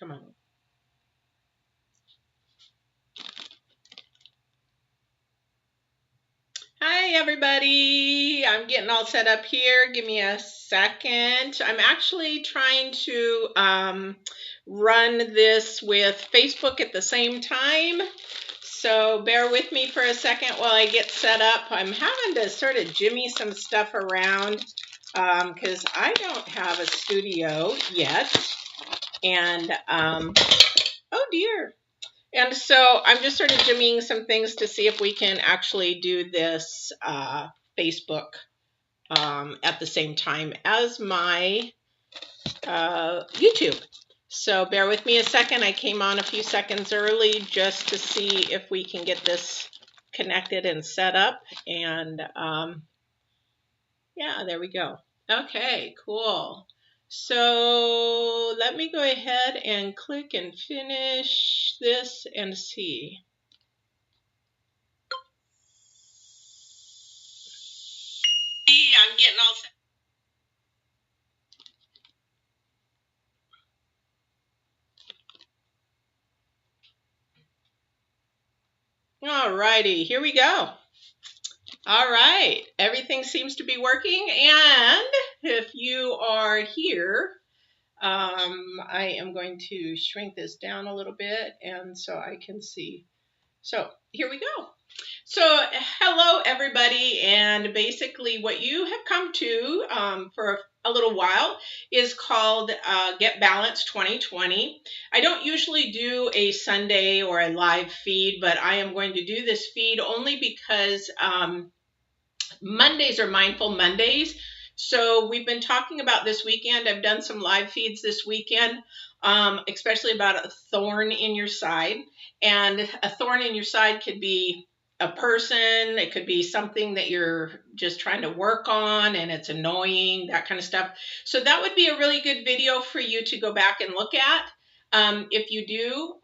Come on. Hi, everybody. I'm getting all set up here. Give me a second. I'm actually trying to run this with Facebook at the same time. So bear with me for a second while I get set up. I'm having to sort of jimmy some stuff around because I don't have a studio yet. And oh dear. And so I'm just sort of jimmying some things to see if we can actually do this Facebook at the same time as my YouTube. So bear with me a second. I came on a few seconds early just to see if we can get this connected and set up. And yeah, there we go. Okay, cool. So let me go ahead and click and finish this and see. I'm getting all set. All righty, here we go. All right, everything seems to be working. And if you are here, I am going to shrink this down a little bit and so I can see. So here we go. So hello, everybody. And basically what you have come to for a little while is called Get Balanced 2020. I don't usually do a Sunday or a live feed, but I am going to do this feed only because Mondays are Mindful Mondays. So we've been talking about this weekend. I've done some live feeds this weekend, especially about a thorn in your side. And a thorn in your side could be a person. It could be something that you're just trying to work on and it's annoying, that kind of stuff. So that would be a really good video for you to go back and look at. If you do,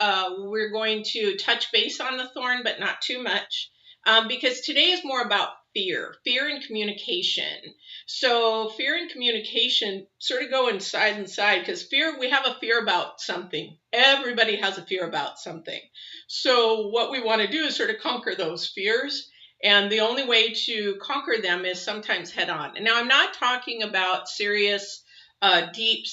we're going to touch base on the thorn, but not too much. Because today is more about fear and communication. So fear and communication sort of go inside because fear, we have a fear about something. Everybody has a fear about something. So what we want to do is sort of conquer those fears. And the only way to conquer them is sometimes head on. And now I'm not talking about serious, deep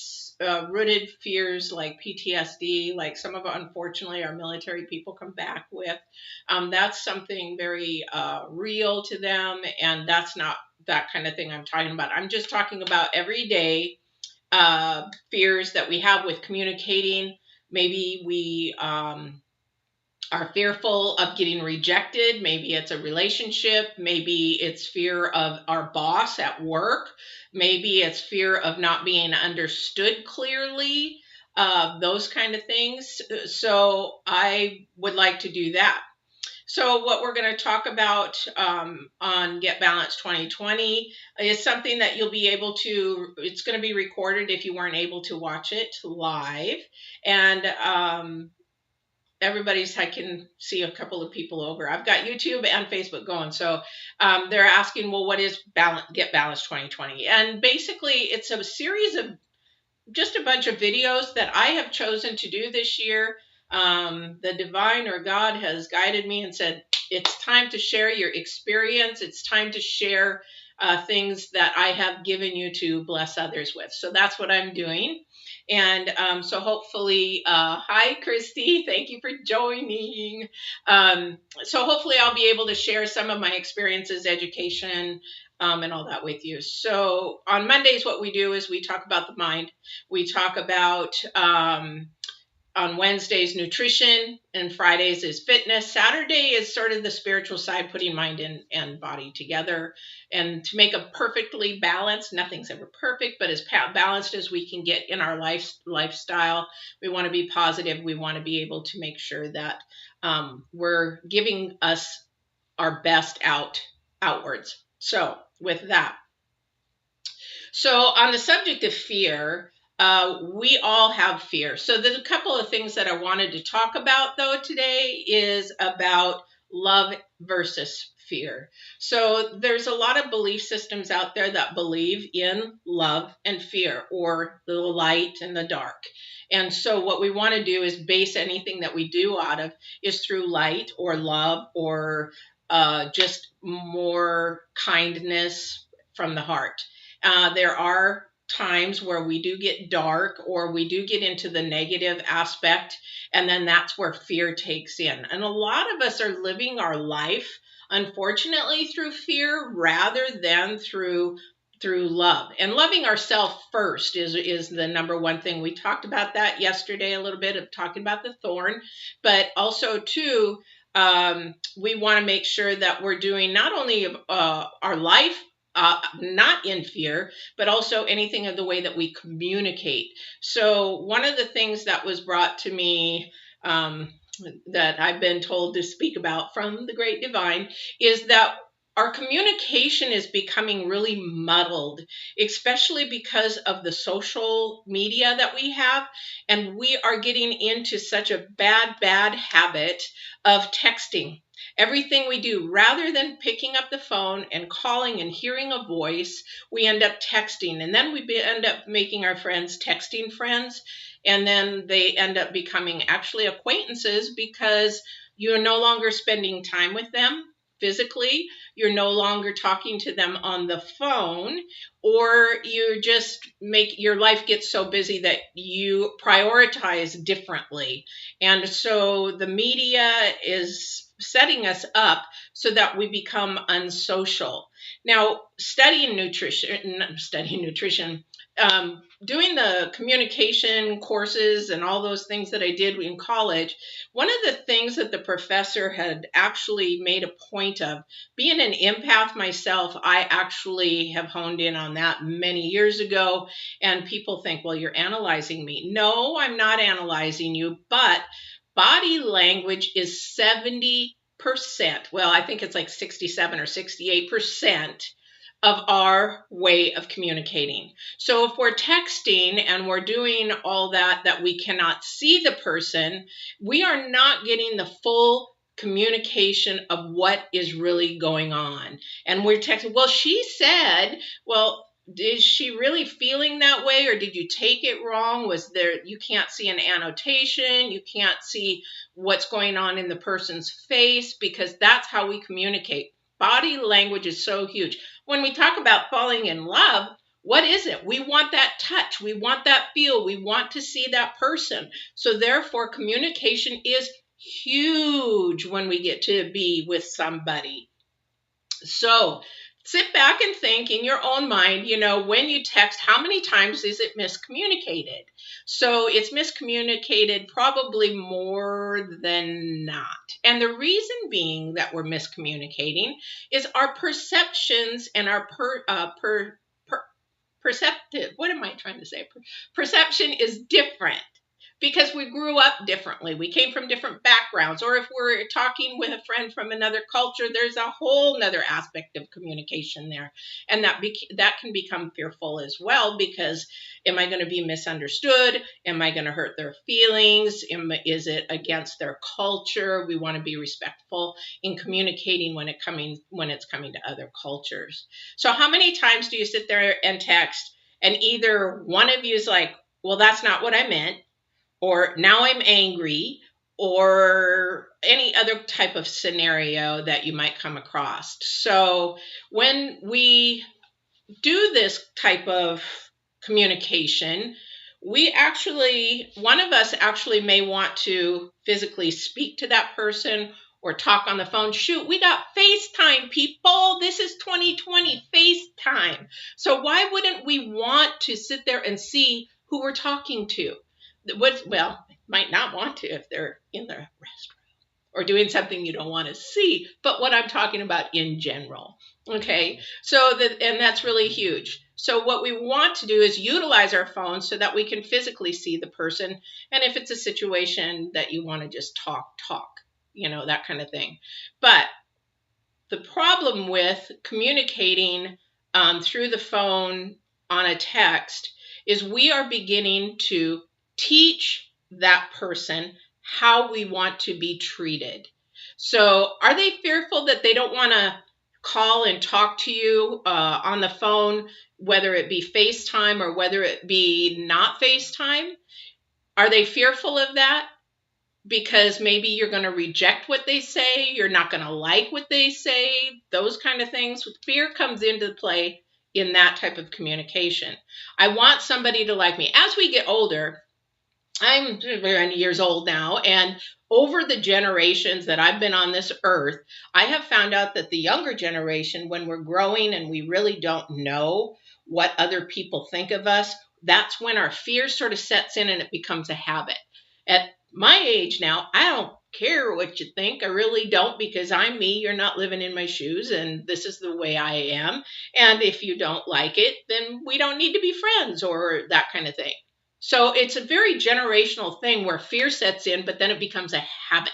rooted fears like PTSD, like some of unfortunately our military people come back with. That's something very real to them, and that's not that kind of thing I'm talking about. I'm just talking about everyday fears that we have with communicating. Maybe we are fearful of getting rejected. Maybe it's a relationship. Maybe it's fear of our boss at work. Maybe it's fear of not being understood clearly, those kind of things. So I would like to do that. So what we're going to talk about on Get Balanced 2020 is something that you'll be able to, it's going to be recorded if you weren't able to watch it live. And I can see a couple of people over. I've got YouTube and Facebook going. So they're asking, well, what is Get Balanced 2020? And basically it's a series of just a bunch of videos that I have chosen to do this year. The divine or God has guided me and said, it's time to share your experience. It's time to share things that I have given you to bless others with. So that's what I'm doing. And so hopefully, hi, Christy, thank you for joining. So hopefully I'll be able to share some of my experiences, education, and all that with you. So on Mondays, what we do is we talk about the mind. We talk about on Wednesdays, nutrition, and Fridays is fitness. Saturday is sort of the spiritual side, putting mind and body together. And to make a perfectly balanced, nothing's ever perfect, but as balanced as we can get in our lifestyle. We want to be positive. We want to be able to make sure that we're giving us our best outwards. So with that. So on the subject of fear, we all have fear. So there's a couple of things that I wanted to talk about though today is about love versus fear. So there's a lot of belief systems out there that believe in love and fear, or the light and the dark. And so what we want to do is base anything that we do out of is through light or love, or just more kindness from the heart. There are times where we do get dark, or we do get into the negative aspect, and then that's where fear takes in. And a lot of us are living our life, unfortunately, through fear rather than through love. And loving ourselves first is the number one thing. We talked about that yesterday, a little bit of talking about the thorn, but also too, we want to make sure that we're doing not only our life not in fear, but also anything of the way that we communicate. So one of the things that was brought to me, that I've been told to speak about from the Great Divine, is that our communication is becoming really muddled, especially because of the social media that we have. And we are getting into such a bad habit of texting. Everything we do, rather than picking up the phone and calling and hearing a voice, we end up texting. And then we end up making our friends texting friends. And then they end up becoming actually acquaintances, because you're no longer spending time with them physically. You're no longer talking to them on the phone, or you just make your life get so busy that you prioritize differently. And so the media is setting us up so that we become unsocial. Now, studying nutrition, doing the communication courses and all those things that I did in college, one of the things that the professor had actually made a point of, being an empath myself, I actually have honed in on that many years ago. And people think, well, you're analyzing me. No, I'm not analyzing you, but body language is 70%. Well, I think it's like 67 or 68% of our way of communicating. So if we're texting and we're doing all that we cannot see the person, we are not getting the full communication of what is really going on. And we're texting, well, she said, well, is she really feeling that way, or did you take it wrong? Was there, you can't see an annotation, you can't see what's going on in the person's face, because that's how we communicate. Body language is so huge. When we talk about falling in love, what is it? We want that touch. We want that feel. We want to see that person. So therefore, communication is huge when we get to be with somebody. So sit back and think in your own mind, when you text, how many times is it miscommunicated? So it's miscommunicated probably more than not. And the reason being that we're miscommunicating is our perceptions and our perceptive, what am I trying to say? Perception is different, because we grew up differently. We came from different backgrounds. Or if we're talking with a friend from another culture, there's a whole nother aspect of communication there. And that can become fearful as well, because am I going to be misunderstood? Am I going to hurt their feelings? Is it against their culture? We want to be respectful in communicating when it's coming to other cultures. So how many times do you sit there and text, and either one of you is like, well, that's not what I meant, or now I'm angry, or any other type of scenario that you might come across. So when we do this type of communication, one of us actually may want to physically speak to that person or talk on the phone. Shoot, we got FaceTime, people. This is 2020, FaceTime. So why wouldn't we want to sit there and see who we're talking to? Well, might not want to if they're in the restaurant or doing something you don't want to see, but what I'm talking about in general. Okay, and that's really huge. So what we want to do is utilize our phones so that we can physically see the person. And if it's a situation that you want to just talk, that kind of thing. But the problem with communicating through the phone on a text is we are beginning to teach that person how we want to be treated. So are they fearful that they don't want to call and talk to you on the phone, whether it be FaceTime or whether it be not FaceTime? Are they fearful of that? Because maybe you're going to reject what they say, you're not going to like what they say, those kind of things. Fear comes into play in that type of communication. I want somebody to like me. As we get older, I'm 20 years old now, and over the generations that I've been on this earth, I have found out that the younger generation, when we're growing and we really don't know what other people think of us, that's when our fear sort of sets in and it becomes a habit. At my age now, I don't care what you think. I really don't, because I'm me. You're not living in my shoes, and this is the way I am. And if you don't like it, then we don't need to be friends or that kind of thing. So it's a very generational thing where fear sets in, but then it becomes a habit.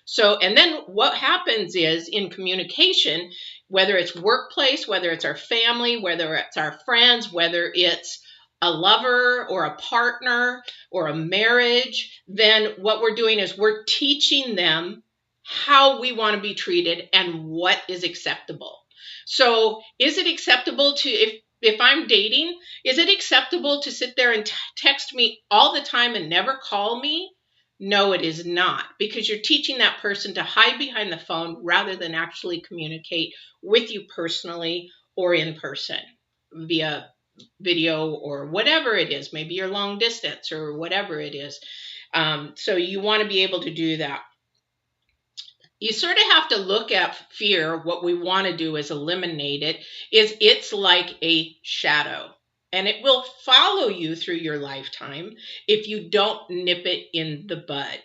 So, and then what happens is in communication, whether it's workplace, whether it's our family, whether it's our friends, whether it's a lover or a partner or a marriage, then what we're doing is we're teaching them how we want to be treated and what is acceptable. So is it acceptable to, if I'm dating, is it acceptable to sit there and text me all the time and never call me? No, it is not, because you're teaching that person to hide behind the phone rather than actually communicate with you personally or in person via video or whatever it is. Maybe you're long distance or whatever it is. So you want to be able to do that. You sort of have to look at fear. What we want to do is eliminate it. It's like a shadow, and it will follow you through your lifetime if you don't nip it in the bud.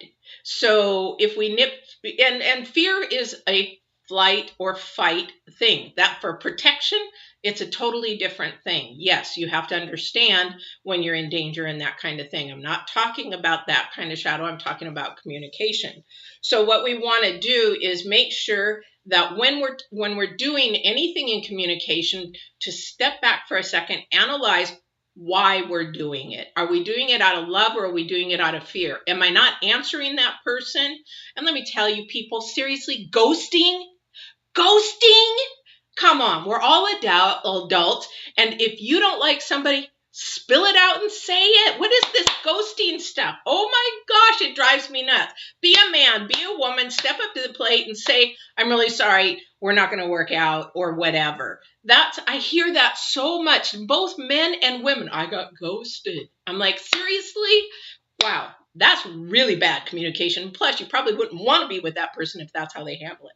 So if we nip, and fear is a flight or fight thing. That for protection, it's a totally different thing. Yes, you have to understand when you're in danger and that kind of thing. I'm not talking about that kind of shadow. I'm talking about communication. So what we want to do is make sure that when we're doing anything in communication, to step back for a second, analyze why we're doing it. Are we doing it out of love, or are we doing it out of fear? Am I not answering that person? And let me tell you, people, seriously, ghosting? Come on, we're all adults, and if you don't like somebody, spill it out and say it. What is this ghosting stuff? Oh my gosh, it drives me nuts. Be a man, be a woman, step up to the plate and say, I'm really sorry, we're not going to work out, or whatever. I hear that so much, both men and women. I got ghosted. I'm like, seriously? Wow, that's really bad communication. Plus, you probably wouldn't want to be with that person if that's how they handle it.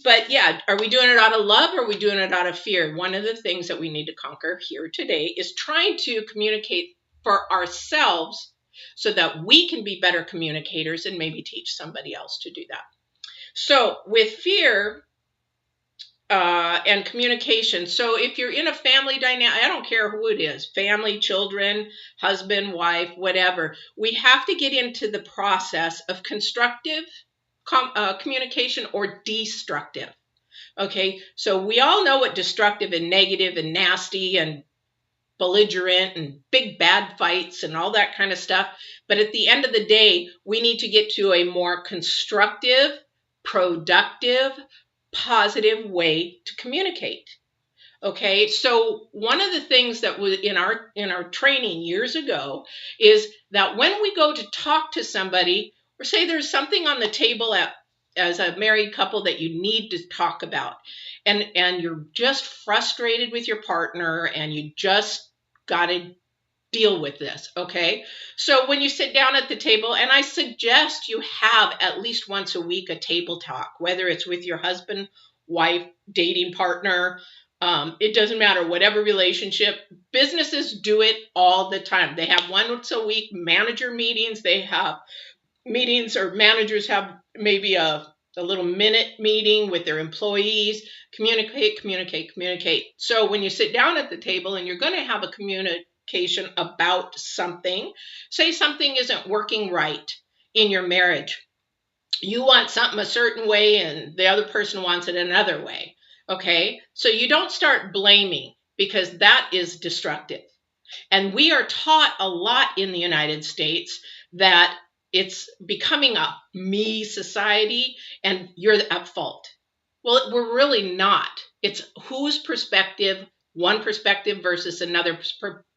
But yeah, are we doing it out of love, or are we doing it out of fear? One of the things that we need to conquer here today is trying to communicate for ourselves so that we can be better communicators and maybe teach somebody else to do that. So with fear and communication, so if you're in a family dynamic, I don't care who it is, family, children, husband, wife, whatever, we have to get into the process of constructive communication or destructive. Okay, so we all know what destructive and negative and nasty and belligerent and big bad fights and all that kind of stuff. But at the end of the day, we need to get to a more constructive, productive, positive way to communicate. Okay, so one of the things that was in our training years ago is that when we go to talk to somebody, or say there's something on the table as a married couple that you need to talk about, and you're just frustrated with your partner and you just got to deal with this. Okay, so when you sit down at the table, and I suggest you have at least once a week a table talk, whether it's with your husband, wife, dating partner, it doesn't matter, whatever relationship. Businesses do it all the time. They have once a week manager meetings. They have meetings, or managers have maybe a little minute meeting with their employees. Communicate. So when you sit down at the table and you're going to have a communication about something, say something isn't working right in your marriage. You want something a certain way and the other person wants it another way. Okay, so you don't start blaming, because that is destructive. And we are taught a lot in the United States that it's becoming a me society and you're at fault. Well, we're really not. It's whose perspective, one perspective versus another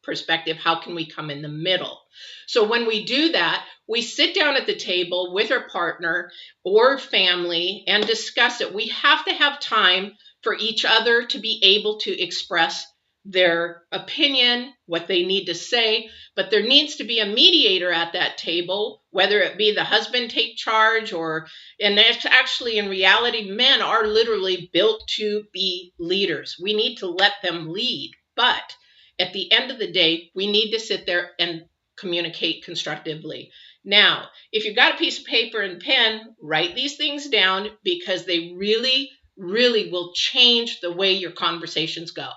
perspective. How can we come in the middle? So when we do that, we sit down at the table with our partner or family and discuss it. We have to have time for each other to be able to express their opinion, what they need to say, but there needs to be a mediator at that table, whether it be the husband take charge or, and it's actually in reality, men are literally built to be leaders. We need to let them lead. But at the end of the day, we need to sit there and communicate constructively. Now, if you've got a piece of paper and pen, write these things down because they really, really will change the way your conversations go.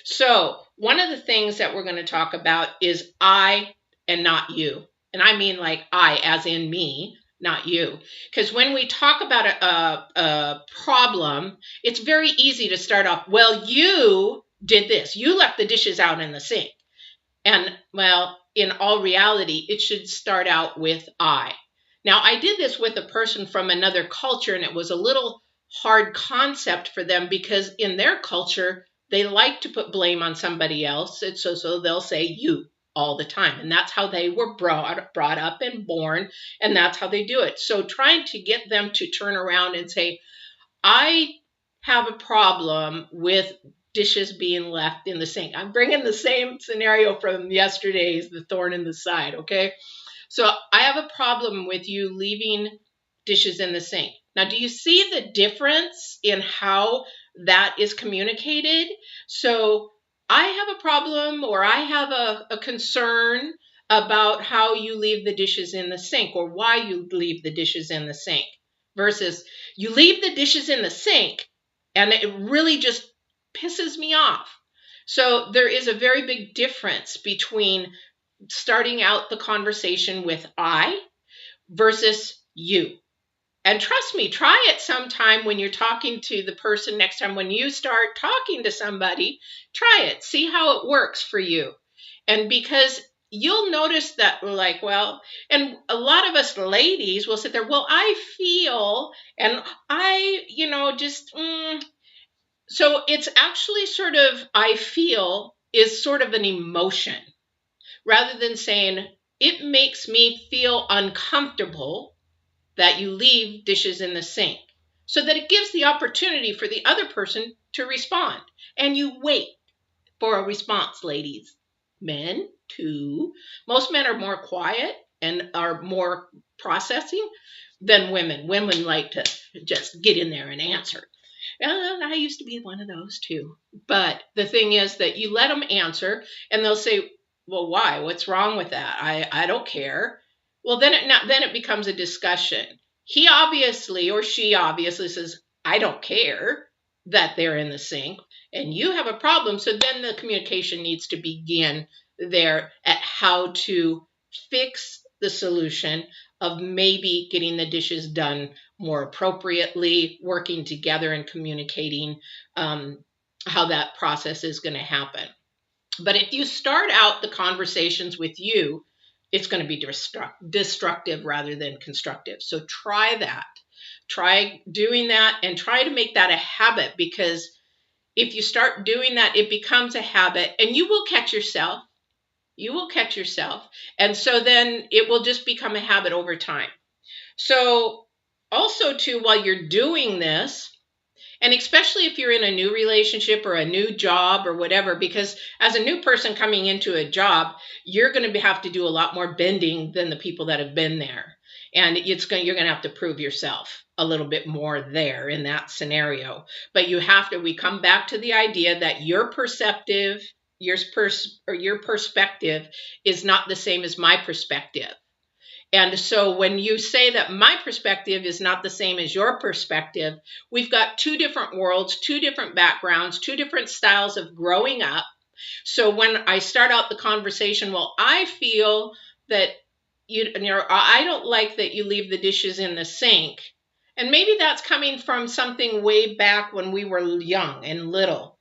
So one of the things that we're going to talk about is I and not you. And I mean like I as in me, not you. Because when we talk about a problem, it's very easy to start off, well, you did this. You left the dishes out in the sink. And well, in all reality, it should start out with I. Now, I did this with a person from another culture, and it was a little hard concept for them because in their culture, they like to put blame on somebody else. And so they'll say you all the time. And that's how they were brought up and born. And that's how they do it. So trying to get them to turn around and say, I have a problem with dishes being left in the sink. I'm bringing the same scenario from yesterday's, the thorn in the side, okay? So I have a problem with you leaving dishes in the sink. Now, do you see the difference in how that is communicated? So I have a problem or I have a concern about how you leave the dishes in the sink or why you leave the dishes in the sink versus you leave the dishes in the sink and it really just pisses me off. So there is a very big difference between starting out the conversation with I versus you. And trust me, try it sometime when you're talking to the person next time. When you start talking to somebody, try it. See how it works for you. And because you'll notice that we're like, well, and a lot of us ladies will sit there, well, I feel, and I, so it's actually sort of, I feel is sort of an emotion rather than saying, it makes me feel uncomfortable that you leave dishes in the sink, so that it gives the opportunity for the other person to respond. And you wait for a response, ladies. Men, too. Most men are more quiet and are more processing than women. Women like to just get in there and answer. I used to be one of those too. But the thing is that you let them answer and they'll say, well, why? What's wrong with that? I don't care. Well, then it becomes a discussion. He obviously or she obviously says, I don't care that they're in the sink and you have a problem. So then the communication needs to begin there at how to fix the solution of maybe getting the dishes done more appropriately, working together and communicating how that process is going to happen. But if you start out the conversations with you, it's going to be destructive rather than constructive. So try that. Try doing that and try to make that a habit, because if you start doing that, it becomes a habit and you will catch yourself. You will catch yourself. And so then it will just become a habit over time. So also too, while you're doing this, and especially if you're in a new relationship or a new job or whatever, because as a new person coming into a job, you're going to have to do a lot more bending than the people that have been there. And you're going to have to prove yourself a little bit more there in that scenario. But we come back to the idea that your perspective is not the same as my perspective. And so when you say that my perspective is not the same as your perspective, we've got two different worlds, two different backgrounds, two different styles of growing up. So when I start out the conversation, well, I feel that I don't like that you leave the dishes in the sink. And maybe that's coming from something way back when we were young and little.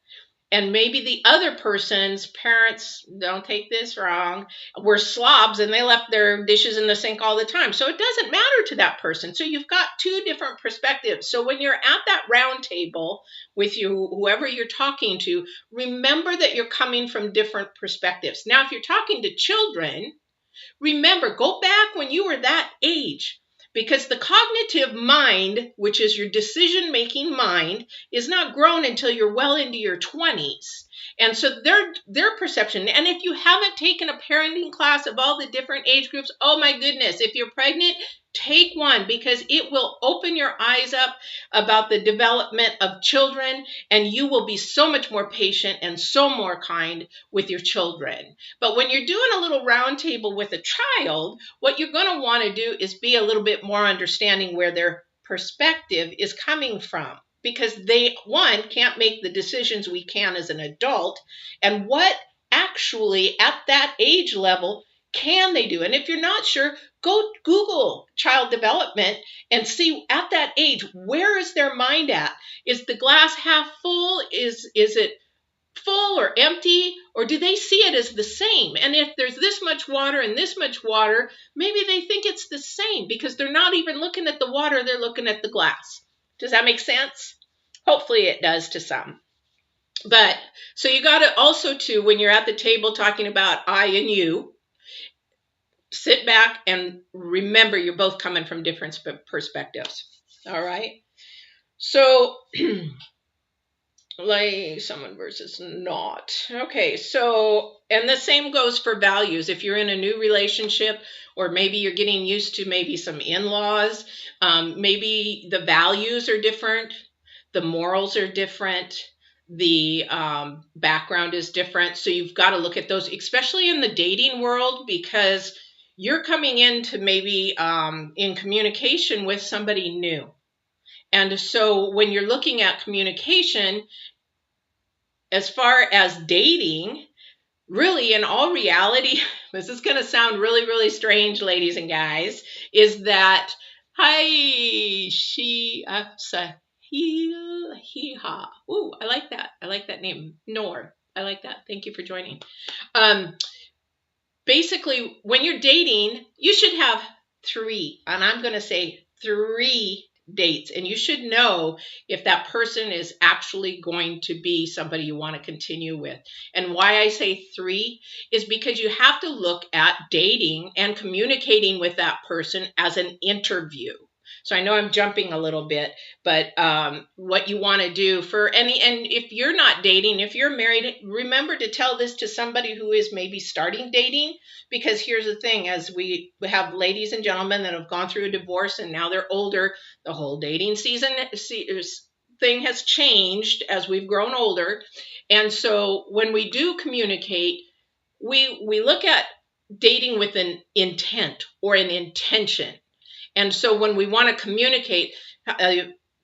And maybe the other person's parents, don't take this wrong, were slobs and they left their dishes in the sink all the time. So it doesn't matter to that person. So you've got two different perspectives. So when you're at that round table with you, whoever you're talking to, remember that you're coming from different perspectives. Now, if you're talking to children, remember, go back when you were that age, because the cognitive mind, which is your decision-making mind, is not grown until you're well into your 20s. And so their perception, and if you haven't taken a parenting class of all the different age groups, oh my goodness, if you're pregnant, take one, because it will open your eyes up about the development of children, and you will be so much more patient and so more kind with your children. But when you're doing a little round table with a child, what you're going to want to do is be a little bit more understanding where their perspective is coming from, because they, one, can't make the decisions we can as an adult, and what actually at that age level can they do? And if you're not sure, go Google child development and see at that age, where is their mind at? Is the glass half full? Is it full or empty, or do they see it as the same? And if there's this much water and this much water, maybe they think it's the same because they're not even looking at the water, they're looking at the glass. Does that make sense? Hopefully it does to some. But so you got to also, too, when you're at the table talking about I and you, sit back and remember you're both coming from different perspectives. All right. So like someone versus not. Okay, so, and the same goes for values. If you're in a new relationship, or maybe you're getting used to maybe some in-laws, maybe the values are different, the morals are different, the background is different. So you've got to look at those, especially in the dating world, because you're coming into maybe in communication with somebody new. And so when you're looking at communication, as far as dating, really in all reality, this is going to sound really, really strange, ladies and guys, is that, hi, she, he, ha. Ooh, I like that. I like that name. Nor. I like that. Thank you for joining. Basically, when you're dating, you should have three, and I'm going to say three dates, and you should know if that person is actually going to be somebody you want to continue with. And why I say three is because you have to look at dating and communicating with that person as an interview. So I know I'm jumping a little bit, but what you want to do for any, and if you're not dating, if you're married, remember to tell this to somebody who is maybe starting dating, because here's the thing, as we have ladies and gentlemen that have gone through a divorce and now they're older, the whole dating season thing has changed as we've grown older. And so when we do communicate, we look at dating with an intent or an intention. And so when we want to communicate,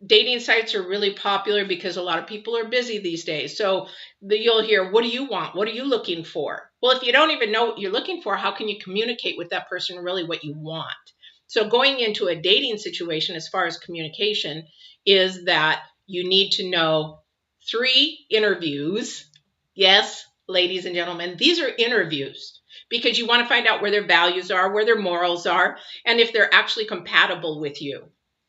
dating sites are really popular because a lot of people are busy these days. So you'll hear, what do you want? What are you looking for? Well, if you don't even know what you're looking for, how can you communicate with that person really what you want? So going into a dating situation as far as communication is that you need to know 3 interviews. Yes, ladies and gentlemen, these are interviews, because you want to find out where their values are, where their morals are, and if they're actually compatible with you.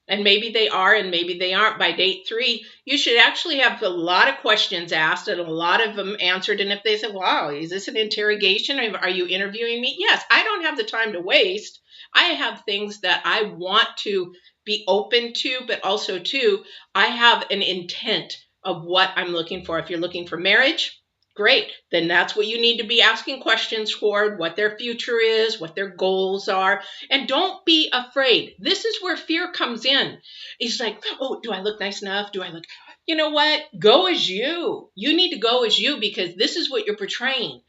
And maybe they are, and maybe they aren't. By date 3, you should actually have a lot of questions asked and a lot of them answered. And if they say, wow, is this an interrogation? Are you interviewing me? Yes, I don't have the time to waste. I have things that I want to be open to, but also too, I have an intent of what I'm looking for. If you're looking for marriage, great. Then that's what you need to be asking questions for, what their future is, what their goals are. And don't be afraid. This is where fear comes in. It's like, oh, do I look nice enough? Do I look, you know what? Go as you. You need to go as you, because this is what you're portraying.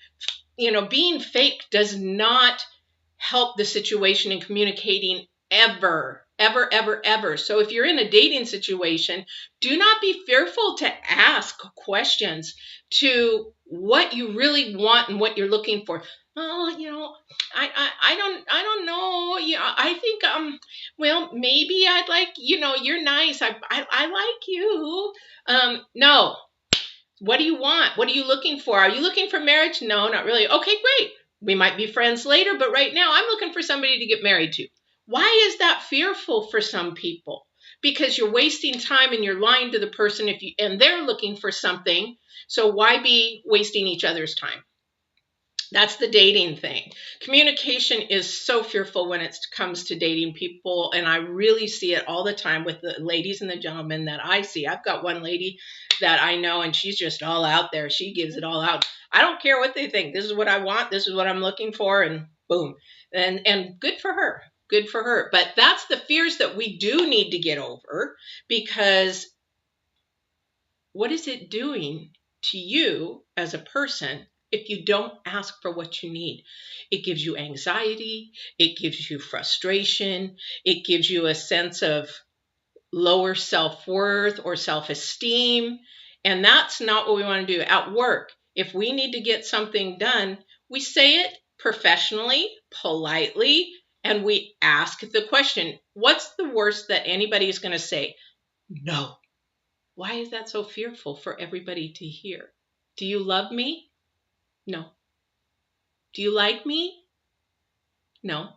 You know, being fake does not help the situation in communicating ever, ever, ever, ever. So if you're in a dating situation, do not be fearful to ask questions to what you really want and what you're looking for. Oh, you know, I don't know. You know, I think well, maybe I'd like, you know, you're nice. I like you. No. What do you want? What are you looking for? Are you looking for marriage? No, not really. Okay, great. We might be friends later, but right now I'm looking for somebody to get married to. Why is that fearful for some people? Because you're wasting time and you're lying to the person and they're looking for something. So why be wasting each other's time? That's the dating thing. Communication is so fearful when it comes to dating people, and I really see it all the time with the ladies and the gentlemen that I see. I've got one lady that I know, and she's just all out there. She gives it all out. I don't care what they think. This is what I want. This is what I'm looking for, and boom. And good for her. Good for her. But that's the fears that we do need to get over, because what is it doing to you as a person if you don't ask for what you need? It gives you anxiety. It gives you frustration. It gives you a sense of lower self-worth or self-esteem. And that's not what we want to do at work. If we need to get something done, we say it professionally, politely, and we ask the question, what's the worst that anybody is going to say? No. Why is that so fearful for everybody to hear? Do you love me? No. Do you like me? No.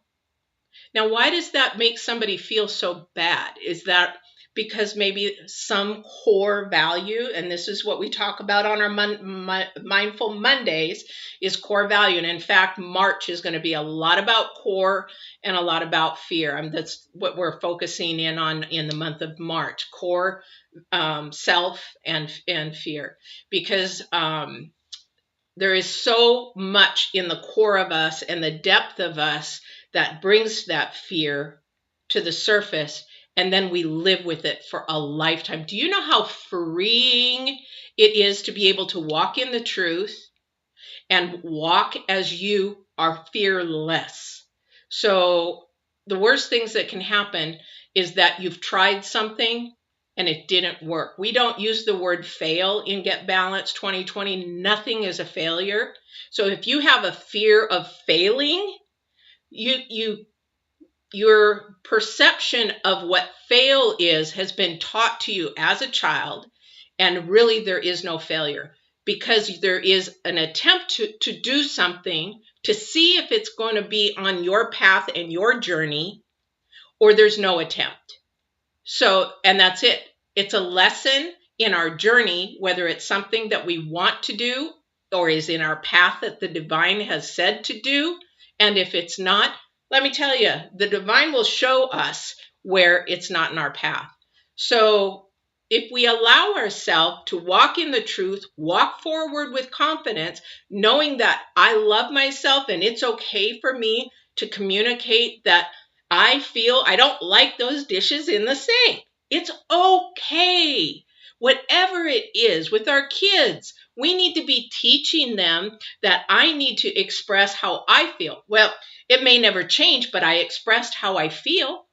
Now, why does that make somebody feel so bad? Is that because maybe some core value, and this is what we talk about on our Mindful Mondays, is core value. And in fact, March is going to be a lot about core and a lot about fear. That's what we're focusing in on in the month of March, core, self, and fear. Because there is so much in the core of us and the depth of us that brings that fear to the surface, and then we live with it for a lifetime. Do you know how freeing it is to be able to walk in the truth and walk as you are fearless? So the worst things that can happen is that you've tried something and it didn't work. We don't use the word fail in Get Balanced 2020. Nothing is a failure. So if you have a fear of failing, your perception of what fail is has been taught to you as a child, and really there is no failure, because there is an attempt to do something to see if it's going to be on your path and your journey, or there's no attempt. So, and that's it. It's a lesson in our journey, whether it's something that we want to do or is in our path that the divine has said to do. And if it's not, let me tell you, the divine will show us where it's not in our path. So if we allow ourselves to walk in the truth, walk forward with confidence, knowing that I love myself and it's okay for me to communicate that I feel I don't like those dishes in the sink. It's okay. Whatever it is with our kids, we need to be teaching them that I need to express how I feel. Well, it may never change, but I expressed how I feel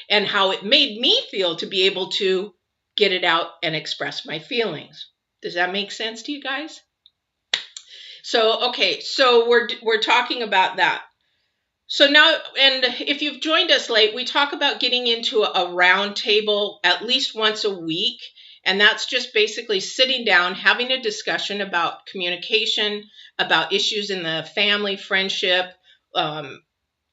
and how it made me feel to be able to get it out and express my feelings. Does that make sense to you guys? So, okay, so we're talking about that. So now, and if you've joined us late, we talk about getting into a round table at least once a week. And that's just basically sitting down, having a discussion about communication, about issues in the family, friendship,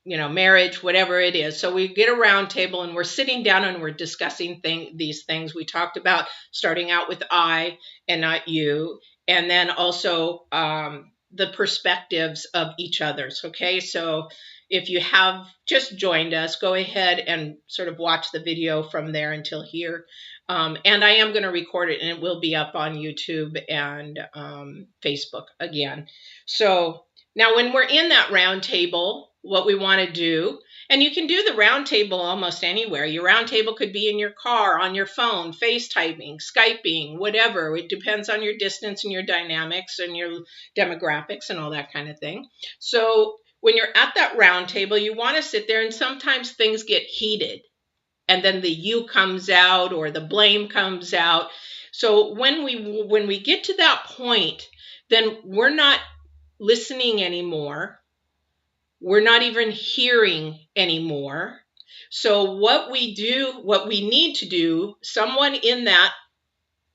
marriage, whatever it is. So we get a round table and we're sitting down and we're discussing these things we talked about, starting out with I and not you. And then also the perspectives of each other's. Okay, so if you have just joined us, go ahead and sort of watch the video from there until here. And I am going to record it, and it will be up on YouTube and Facebook again. So now when we're in that round table, what we want to do, and you can do the round table almost anywhere. Your round table could be in your car, on your phone, FaceTiming, Skyping, whatever. It depends on your distance and your dynamics and your demographics and all that kind of thing. So when you're at that round table, you want to sit there, and sometimes things get heated and then the you comes out or the blame comes out. So when we get to that point, then we're not listening anymore. We're not even hearing anymore. So what we need to do, someone in that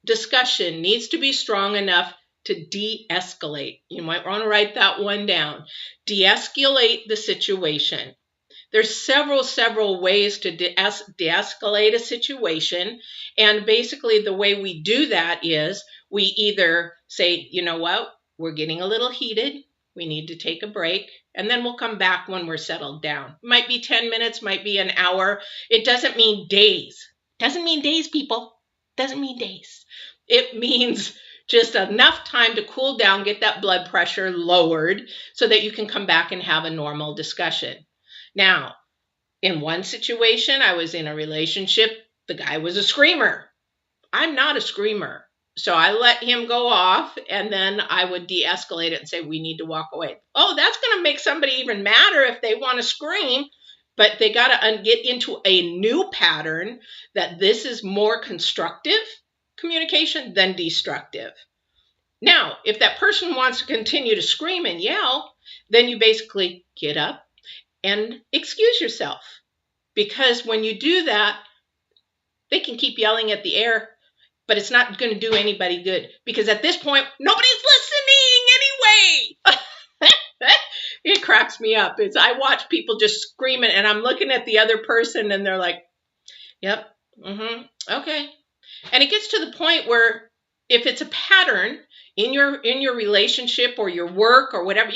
discussion needs to be strong enough to de-escalate. You might want to write that one down. De-escalate the situation. There's several ways to de-escalate a situation. And basically the way we do that is we either say, you know what, we're getting a little heated. We need to take a break. And then we'll come back when we're settled down. Might be 10 minutes, might be an hour. It doesn't mean days. Doesn't mean days, people. Doesn't mean days. It means just enough time to cool down, get that blood pressure lowered so that you can come back and have a normal discussion. Now, in one situation, I was in a relationship. The guy was a screamer. I'm not a screamer. So I let him go off, and then I would de-escalate it and say, we need to walk away. Oh, that's going to make somebody even madder if they want to scream, but they got to get into a new pattern that this is more constructive communication than destructive. Now, if that person wants to continue to scream and yell, then you basically get up and excuse yourself. Because when you do that, they can keep yelling at the air, but it's not going to do anybody good. Because at this point, nobody's listening anyway. It cracks me up. I watch people just screaming, and I'm looking at the other person, and they're like, yep, okay. And it gets to the point where if it's a pattern in your relationship or your work or whatever,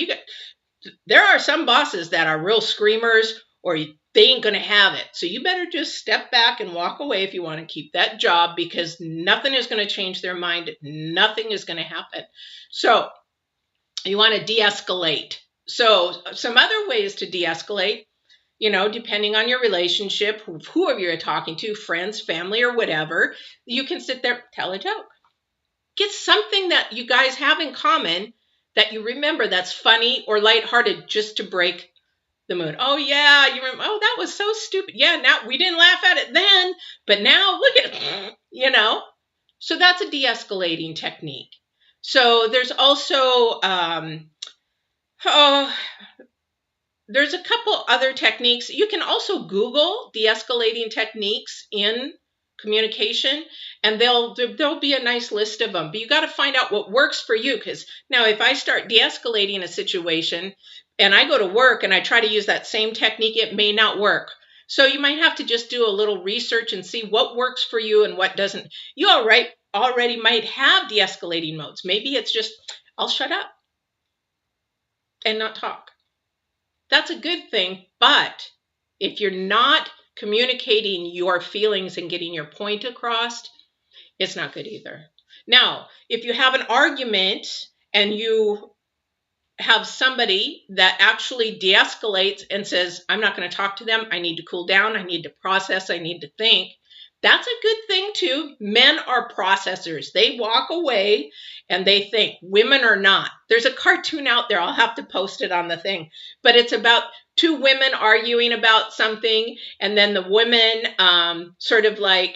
there are some bosses that are real screamers, or they ain't going to have it. So you better just step back and walk away if you want to keep that job, because nothing is going to change their mind. Nothing is going to happen. So you want to de-escalate. So some other ways to de-escalate, depending on your relationship, whoever you're talking to, friends, family, or whatever, you can sit there, tell a joke. Get something that you guys have in common that you remember that's funny or lighthearted, just to break the mood. Oh yeah, you remember, oh, that was so stupid. Yeah, now we didn't laugh at it then, but now look at it, So that's a de-escalating technique. So there's also, there's a couple other techniques. You can also Google de-escalating techniques in communication, and there'll be a nice list of them. But you got to find out what works for you, because now if I start de-escalating a situation and I go to work and I try to use that same technique, it may not work. So you might have to just do a little research and see what works for you and what doesn't. You already might have de-escalating modes. Maybe it's just, I'll shut up and not talk. That's a good thing, but if you're not communicating your feelings and getting your point across, it's not good either. Now, if you have an argument and you have somebody that actually de-escalates and says, I'm not going to talk to them, I need to cool down, I need to process, I need to think, that's a good thing too. Men are processors. They walk away and they think. Women are not. There's a cartoon out there. I'll have to post it on the thing. But it's about two women arguing about something, and then the women sort of like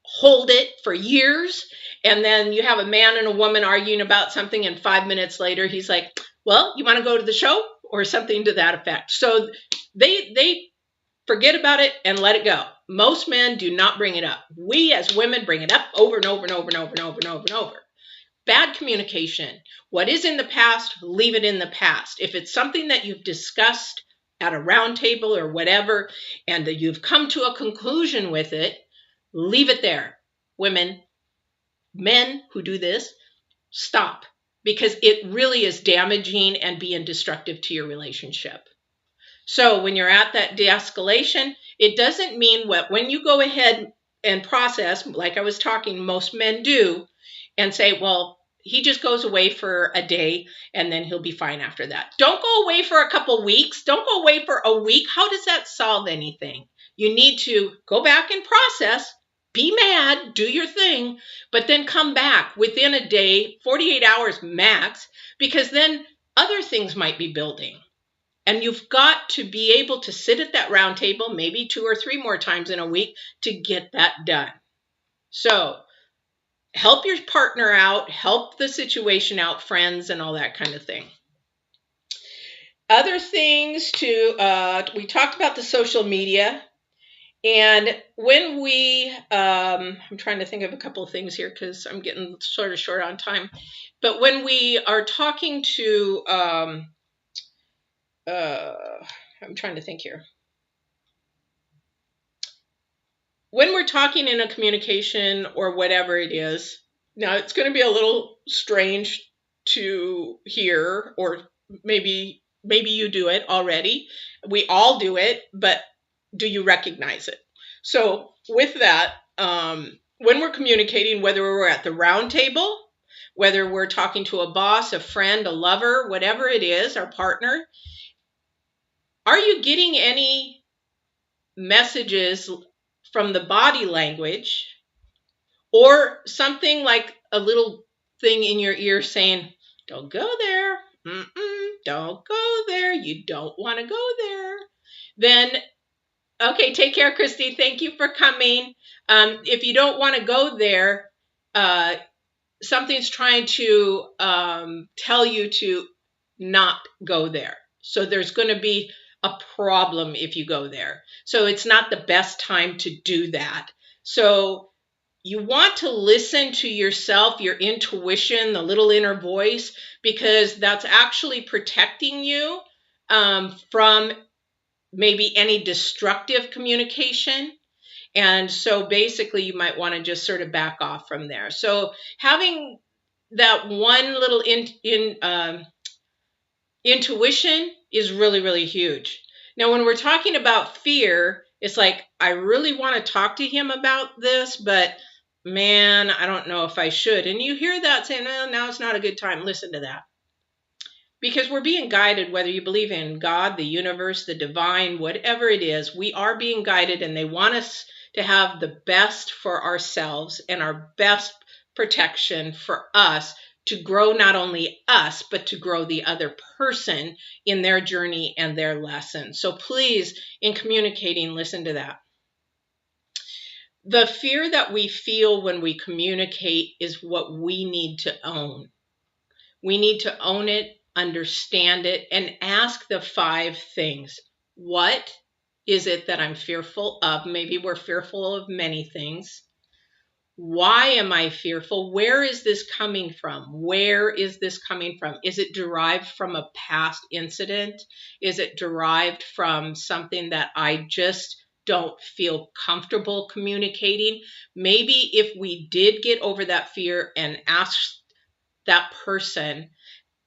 hold it for years. And then you have a man and a woman arguing about something, and 5 minutes later, he's like, well, you want to go to the show? Or something to that effect. So they forget about it and let it go. Most men do not bring it up. We as women bring it up over and over and over and over and over and over and over. Bad communication. What is in the past, leave it in the past. If it's something that you've discussed at a round table or whatever, and that you've come to a conclusion with it, leave it there. Women, men who do this, stop, because it really is damaging and being destructive to your relationship. So when you're at that de-escalation, it doesn't mean when you go ahead and process, like I was talking, most men do, and say, well, he just goes away for a day and then he'll be fine after that. Don't go away for a couple weeks. Don't go away for a week. How does that solve anything? You need to go back and process, be mad, do your thing, but then come back within a day, 48 hours max, because then other things might be building. And you've got to be able to sit at that round table maybe 2 or 3 more times in a week to get that done. So help your partner out, help the situation out, friends, and all that kind of thing. Other things we talked about the social media. And when we, I'm trying to think of a couple of things here because I'm getting sort of short on time. But when we are talking to, I'm trying to think here. When we're talking in a communication or whatever it is, now it's going to be a little strange to hear, or maybe you do it already. We all do it, but do you recognize it? So with that, when we're communicating, whether we're at the round table, whether we're talking to a boss, a friend, a lover, whatever it is, our partner, are you getting any messages from the body language, or something like a little thing in your ear saying, don't go there, don't go there, you don't want to go there? Then, okay, take care, Christy. Thank you for coming. If you don't want to go there, uh, something's trying to tell you to not go there. So there's going to be a problem if you go there. So it's not the best time to do that. So you want to listen to yourself, your intuition, the little inner voice, because that's actually protecting you from maybe any destructive communication. And so basically, you might want to just sort of back off from there. So having that one little intuition is really, really huge. Now, when we're talking about fear, it's like, I really want to talk to him about this, but man, I don't know if I should. And you hear that saying, oh, now it's not a good time. Listen to that. Because we're being guided, whether you believe in God, the universe, the divine, whatever it is, we are being guided, and they want us to have the best for ourselves and our best protection for us, to grow not only us, but to grow the other person in their journey and their lesson. So please, in communicating, listen to that. The fear that we feel when we communicate is what we need to own. We need to own it, understand it, and ask the 5 things. What is it that I'm fearful of? Maybe we're fearful of many things. Why am I fearful? Where is this coming from? Where is this coming from? Is it derived from a past incident? Is it derived from something that I just don't feel comfortable communicating? Maybe if we did get over that fear and ask that person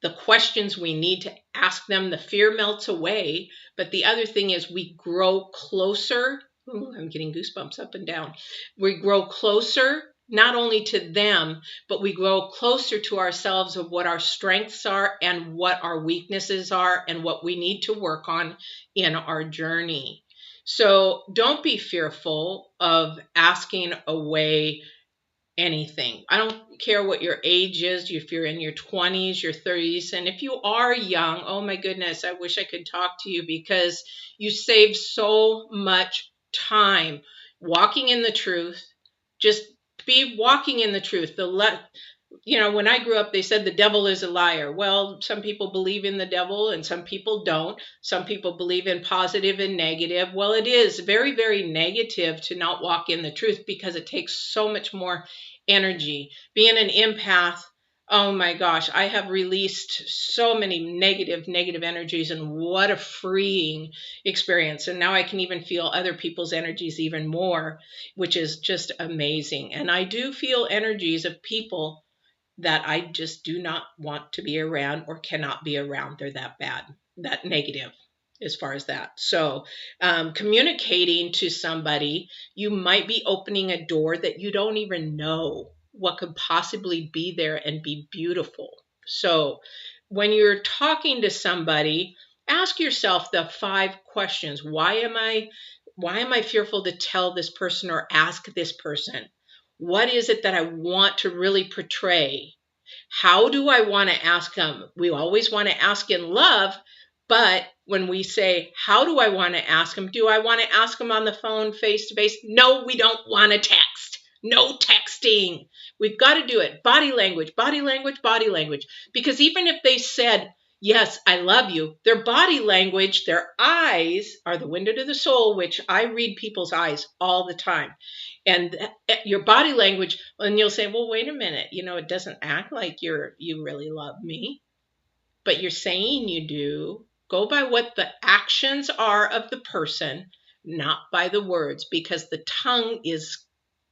the questions we need to ask them, the fear melts away. But the other thing is, we grow closer. Ooh, I'm getting goosebumps up and down. We grow closer, not only to them, but we grow closer to ourselves, of what our strengths are and what our weaknesses are and what we need to work on in our journey. So don't be fearful of asking away anything. I don't care what your age is, if you're in your 20s, your 30s, and if you are young, oh my goodness, I wish I could talk to you, because you save so much time walking in the truth. Just be walking in the truth. When I grew up, they said the devil is a liar. Well, some people believe in the devil and some people don't. Some people believe in positive and negative. Well, it is very, very negative to not walk in the truth, because it takes so much more energy. Being an empath, oh my gosh, I have released so many negative energies, and what a freeing experience. And now I can even feel other people's energies even more, which is just amazing. And I do feel energies of people that I just do not want to be around or cannot be around. They're that bad, that negative as far as that. So communicating to somebody, you might be opening a door that you don't even know what could possibly be there and be beautiful. So when you're talking to somebody, ask yourself the 5 questions. Why am I fearful to tell this person or ask this person? What is it that I want to really portray? How do I want to ask them? We always want to ask in love, but when we say, how do I want to ask them? Do I want to ask them on the phone, face to face? No, we don't want to text. No texting. We've got to do it. Body language, body language, body language. Because even if they said, Yes, I love you. Their body language, their eyes are the window to the soul, which I read people's eyes all the time. And your body language, and you'll say, well, wait a minute, it doesn't act like you really love me, but you're saying you do. Go by what the actions are of the person, not by the words, because the tongue is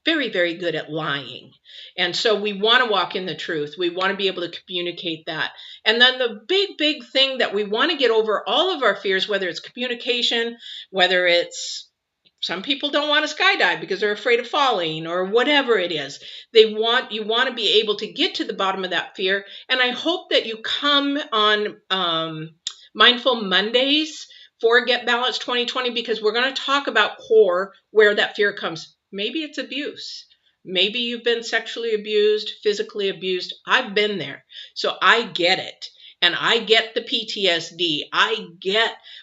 very, very good at lying. And so we want to walk in the truth. We want to be able to communicate that. And then the big, big thing that we want to get over all of our fears, whether it's communication, whether it's some people don't want to skydive because they're afraid of falling or whatever it is. You want to be able to get to the bottom of that fear. And I hope that you come on Mindful Mondays for Get Balanced 2020, because we're going to talk about core, where that fear comes. Maybe it's abuse. Maybe you've been sexually abused, physically abused. I've been there. So I get it. And I get the PTSD.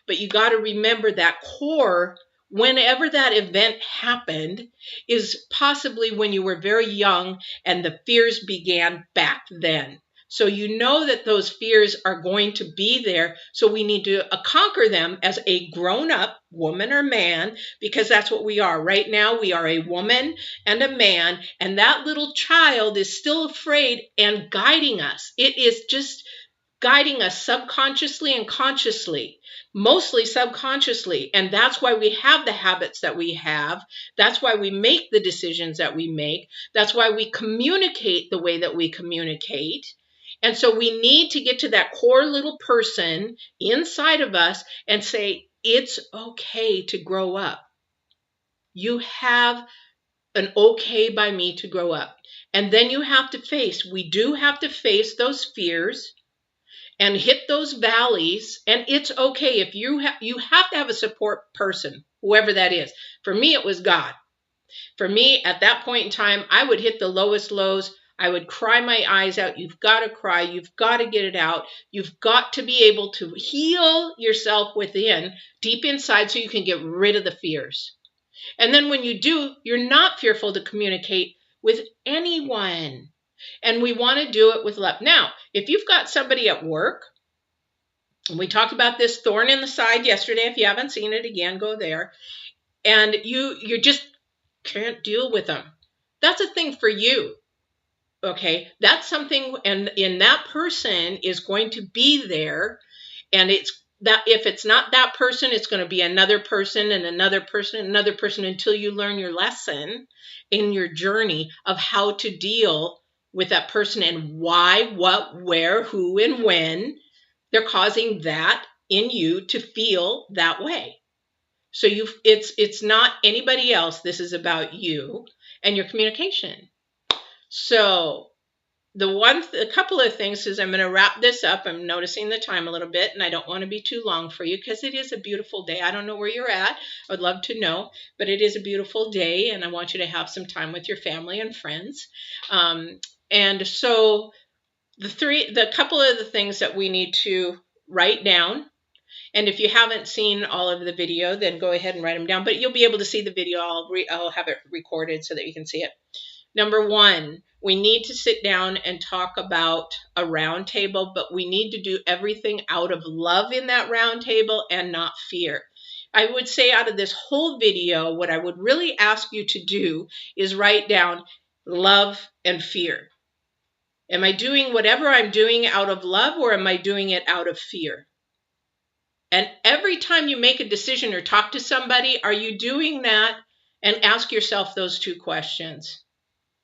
But you got to remember that core, whenever that event happened, is possibly when you were very young and the fears began back then. So you know that those fears are going to be there. So we need to conquer them as a grown-up woman or man, because that's what we are. Right now, we are a woman and a man, and that little child is still afraid and guiding us. It is just guiding us subconsciously and consciously, mostly subconsciously. And that's why we have the habits that we have. That's why we make the decisions that we make. That's why we communicate the way that we communicate. And so we need to get to that core little person inside of us and say, it's okay to grow up. You have an okay by me to grow up. And then we do have to face those fears and hit those valleys. And it's okay if you have to have a support person, whoever that is. For me, it was God. For me, at that point in time, I would hit the lowest lows. I would cry my eyes out. You've got to cry. You've got to get it out. You've got to be able to heal yourself within, deep inside, so you can get rid of the fears. And then when you do, you're not fearful to communicate with anyone. And we want to do it with love. Now, if you've got somebody at work, and we talked about this thorn in the side yesterday. If you haven't seen it, again, go there. And you just can't deal with them. That's a thing for you. Okay, that's something, and that person is going to be there, and it's that if it's not that person, it's going to be another person and another person and another person until you learn your lesson in your journey of how to deal with that person and why, what, where, who, and when they're causing that in you to feel that way. So it's not anybody else. This is about you and your communication. So a couple of things is I'm going to wrap this up. I'm noticing the time a little bit, and I don't want to be too long for you because it is a beautiful day. I don't know where you're at. I would love to know, but it is a beautiful day, and I want you to have some time with your family and friends. And so the couple of the things that we need to write down. And if you haven't seen all of the video, then go ahead and write them down. But you'll be able to see the video. I'll have it recorded so that you can see it. Number one, we need to sit down and talk about a round table, but we need to do everything out of love in that round table and not fear. I would say out of this whole video, what I would really ask you to do is write down love and fear. Am I doing whatever I'm doing out of love, or am I doing it out of fear? And every time you make a decision or talk to somebody, are you doing that? And ask yourself those two questions.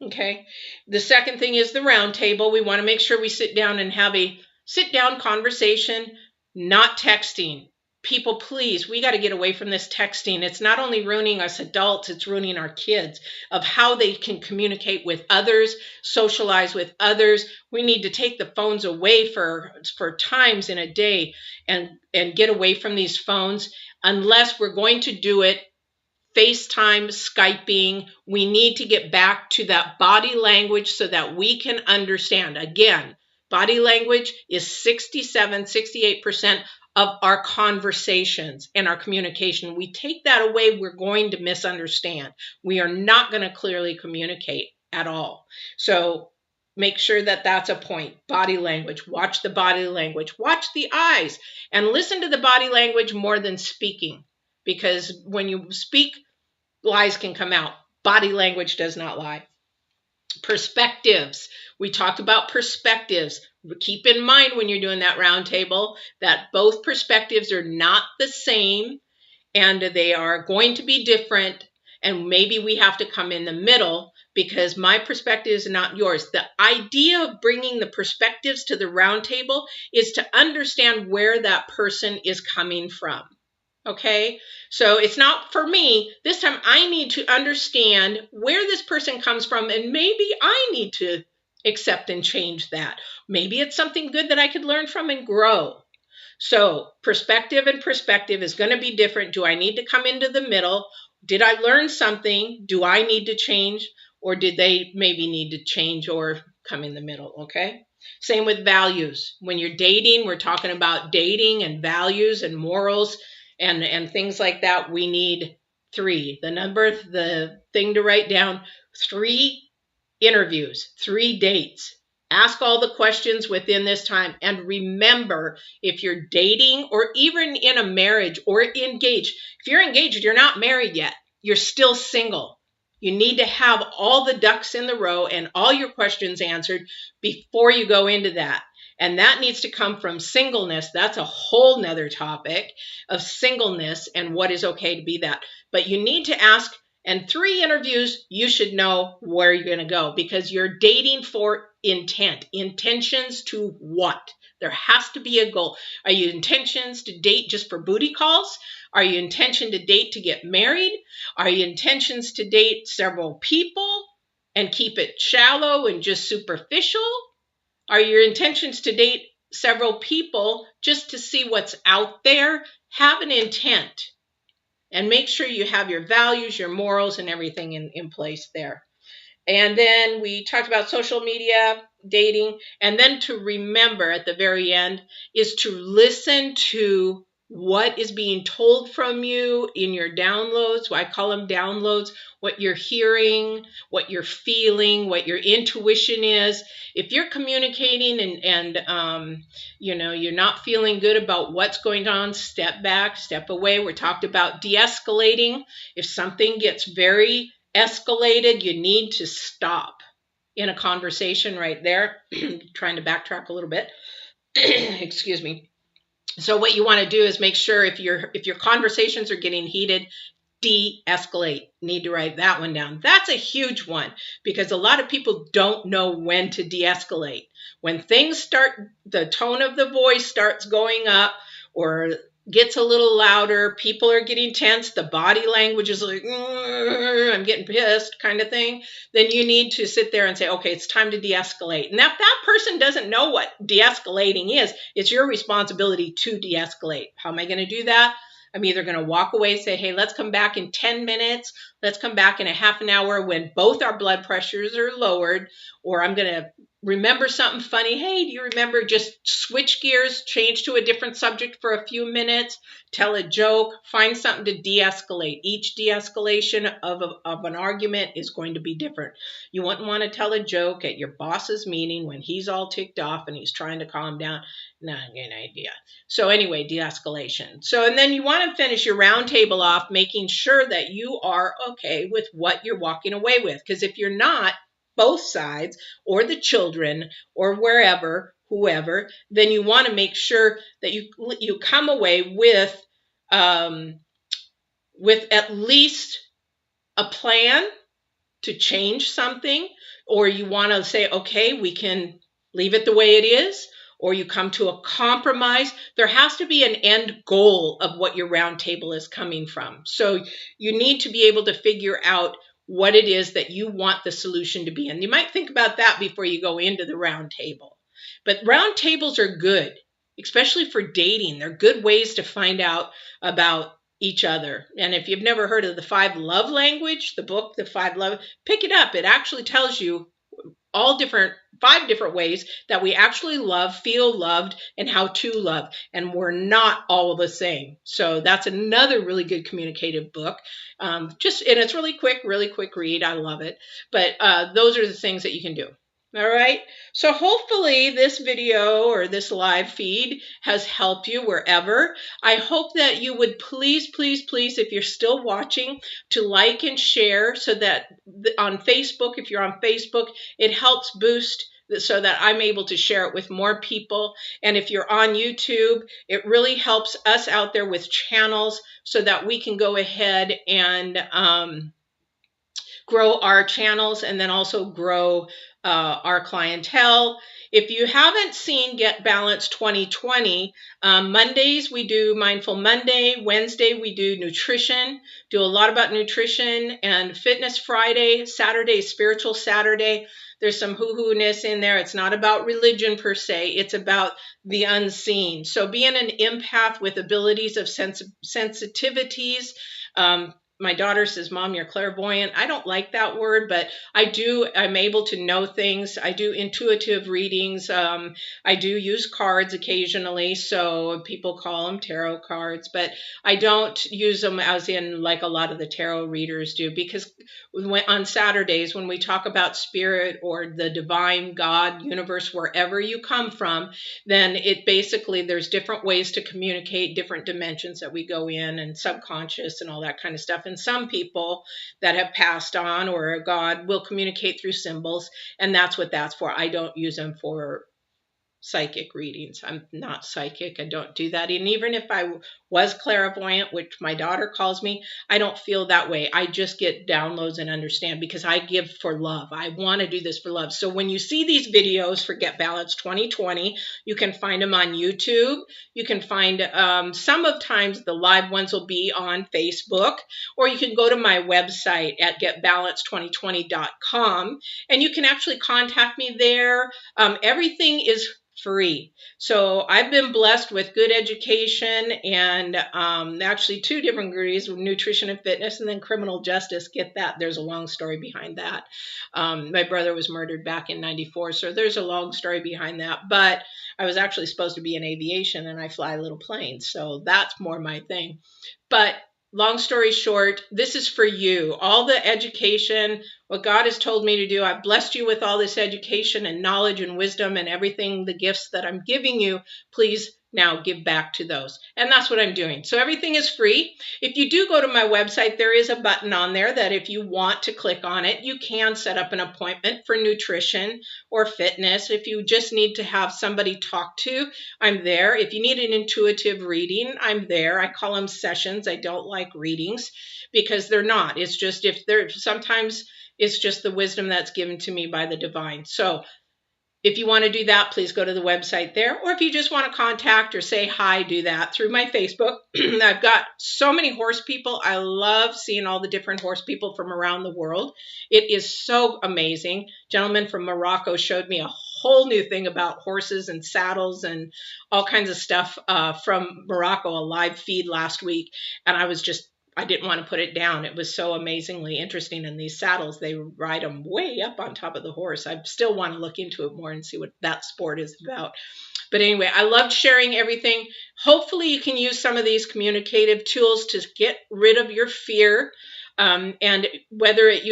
Okay. The second thing is the round table. We want to make sure we sit down and have a sit-down conversation, not texting. People, please, we got to get away from this texting. It's not only ruining us adults, it's ruining our kids of how they can communicate with others, socialize with others. We need to take the phones away for times in a day and get away from these phones unless we're going to do it FaceTime, Skyping. We need to get back to that body language so that we can understand. Again, body language is 68% of our conversations and our communication. We take that away, we're going to misunderstand. We are not going to clearly communicate at all. So make sure that that's a point. Body language. Watch the body language. Watch the eyes. And listen to the body language more than speaking. Because when you speak, lies can come out. Body language does not lie. Perspectives. We talked about perspectives. Keep in mind when you're doing that round table that both perspectives are not the same and they are going to be different. And maybe we have to come in the middle because my perspective is not yours. The idea of bringing the perspectives to the round table is to understand where that person is coming from. Okay, so it's not for me. This time I need to understand where this person comes from, and maybe I need to accept and change that. Maybe it's something good that I could learn from and grow. So perspective and perspective is going to be different. Do I need to come into the middle? Did I learn something? Do I need to change? Or did they maybe need to change or come in the middle? Okay. Same with values. When you're dating, we're talking about dating and values and morals and things like that. We need 3. The thing to write down, 3 interviews, 3 dates. Ask all the questions within this time. And remember, if you're dating or even in a marriage or engaged, if you're engaged, you're not married yet. You're still single. You need to have all the ducks in the row and all your questions answered before you go into that. And that needs to come from singleness. That's a whole nother topic of singleness and what is okay to be that. But you need to ask. And 3 interviews, you should know where you're going to go because you're dating for intent. Intentions to what? There has to be a goal. Are you intentions to date just for booty calls? Are you intention to date to get married? Are you intentions to date several people and keep it shallow and just superficial? Are your intentions to date several people just to see what's out there? Have an intent. And make sure you have your values, your morals, and everything in place there. And then we talked about social media, dating, and then to remember at the very end is to listen to what is being told from you in your downloads. I call them downloads, what you're hearing, what you're feeling, what your intuition is. If you're communicating and you're not feeling good about what's going on, step back, step away. We talked about de-escalating. If something gets very escalated, you need to stop in a conversation right there. Trying to backtrack a little bit. Excuse me. So what you want to do is make sure if your conversations are getting heated, de-escalate. Need to write that one down. That's a huge one because a lot of people don't know when to de-escalate. When things start, the tone of the voice starts going up or gets a little louder, people are getting tense, the body language is like, I'm getting pissed kind of thing, then you need to sit there and say, okay, it's time to de-escalate. And if that person doesn't know what de-escalating is, it's your responsibility to de-escalate. How am I going to do that? I'm either going to walk away and say, hey, let's come back in 10 minutes. Let's come back in a half an hour when both our blood pressures are lowered. Or I'm going to remember something funny. Hey, do you remember? Just switch gears, change to a different subject for a few minutes, tell a joke, find something to de-escalate. Each de-escalation of an argument is going to be different. You wouldn't want to tell a joke at your boss's meeting when he's all ticked off and he's trying to calm down. Not a good idea. So anyway, de-escalation. So, and then you want to finish your round table off, making sure that you are okay with what you're walking away with. Because if you're not, both sides or the children or wherever, whoever, then you want to make sure that you come away with at least a plan to change something, or you want to say, okay, we can leave it the way it is, or you come to a compromise. There has to be an end goal of what your round table is coming from. So you need to be able to figure out what it is that you want the solution to be. And you might think about that before you go into the round table. But round tables are good, especially for dating. They're good ways to find out about each other. And if you've never heard of the 5 love language, the book, the 5 love, pick it up. It actually tells you 5 different ways that we actually love, feel loved, and how to love. And we're not all the same. So that's another really good communicative book. And it's really quick read. I love it. But those are the things that you can do. All right. So hopefully this video or this live feed has helped you wherever. I hope that you would please, please, please, if you're still watching, to like and share so that on Facebook, if you're on Facebook, it helps boost so that I'm able to share it with more people. And if you're on YouTube, it really helps us out there with channels so that we can go ahead and grow our channels and then also grow our clientele. If you haven't seen Get Balanced 2020, Mondays we do Mindful Monday. Wednesday we do nutrition, do a lot about nutrition, and Fitness Friday. Saturday, Spiritual Saturday. There's some hoo-hoo-ness in there. It's not about religion per se. It's about the unseen. So being an empath with abilities of sensitivities, my daughter says, Mom, you're clairvoyant. I don't like that word, but I'm able to know things. I do intuitive readings. I do use cards occasionally. So people call them tarot cards, but I don't use them as in like a lot of the tarot readers do, because on Saturdays, when we talk about spirit or the divine God, universe, wherever you come from, then it basically, there's different ways to communicate, different dimensions that we go in, and subconscious and all that kind of stuff. And some people that have passed on or God will communicate through symbols, and that's what that's for. I don't use them for psychic readings. I'm not psychic. I don't do that. And even if I was clairvoyant, which my daughter calls me, I don't feel that way. I just get downloads and understand because I give for love. I want to do this for love. So when you see these videos for Get Balanced 2020, you can find them on YouTube. You can find some of times the live ones will be on Facebook, or you can go to my website at getbalanced2020.com and you can actually contact me there. Everything is free. So I've been blessed with good education and actually 2 different degrees, nutrition and fitness, and then criminal justice. Get that. There's a long story behind that. My brother was murdered back in '94, so there's a long story behind that. But I was actually supposed to be in aviation, and I fly little planes, so that's more my thing. But long story short, this is for you. All the education, what God has told me to do, I've blessed you with all this education and knowledge and wisdom and everything, the gifts that I'm giving you. Please now give back to those. And that's what I'm doing. So everything is free. If you do go to my website, there is a button on there that if you want to click on it, you can set up an appointment for nutrition or fitness. If you just need to have somebody talk to, I'm there. If you need an intuitive reading, I'm there. I call them sessions. I don't like readings because they're not. It's just sometimes it's just the wisdom that's given to me by the divine. So if you want to do that, please go to the website there. Or if you just want to contact or say hi, do that through my Facebook. I've got so many horse people. I love seeing all the different horse people from around the world. It is so amazing. Gentleman from Morocco showed me a whole new thing about horses and saddles and all kinds of stuff from Morocco, a live feed last week. And I didn't want to put it down. It was so amazingly interesting. And these saddles, they ride them way up on top of the horse. I still want to look into it more and see what that sport is about. But anyway, I loved sharing everything. Hopefully you can use some of these communicative tools to get rid of your fear. And whether it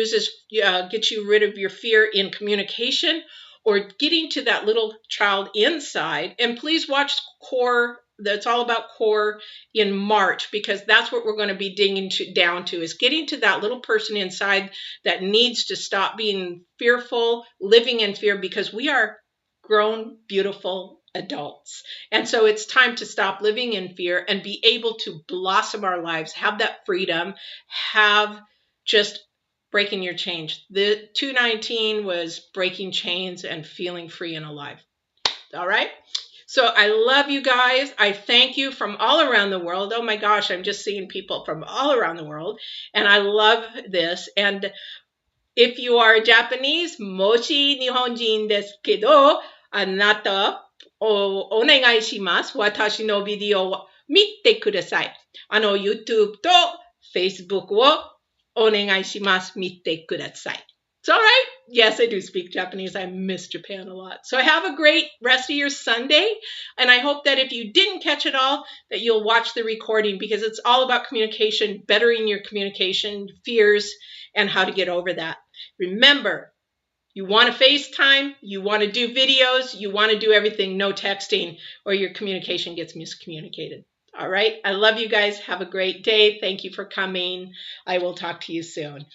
gets you rid of your fear in communication or getting to that little child inside. And please watch Core. That's all about Core in March, because that's what we're going to be digging down to, is getting to that little person inside that needs to stop being fearful, living in fear, because we are grown, beautiful adults. And so it's time to stop living in fear and be able to blossom our lives, have that freedom, have just breaking your chains. The 219 was breaking chains and feeling free and alive. All right. So I love you guys. I thank you from all around the world. Oh my gosh, I'm just seeing people from all around the world. And I love this. And if you are Japanese, mochi nihonjin desu kedo, anata o onegai shimasu. Watashi no video wo mite kudasai. YouTube to Facebook wo onegai shimasu. Mite kudasai. It's all right. Yes, I do speak Japanese. I miss Japan a lot. So have a great rest of your Sunday. And I hope that if you didn't catch it all, that you'll watch the recording, because it's all about communication, bettering your communication fears, and how to get over that. Remember, You want to FaceTime, you want to do videos, you want to do everything, no texting, or your communication gets miscommunicated. All right. I love you guys. Have a great day. Thank you for coming. I will talk to you soon.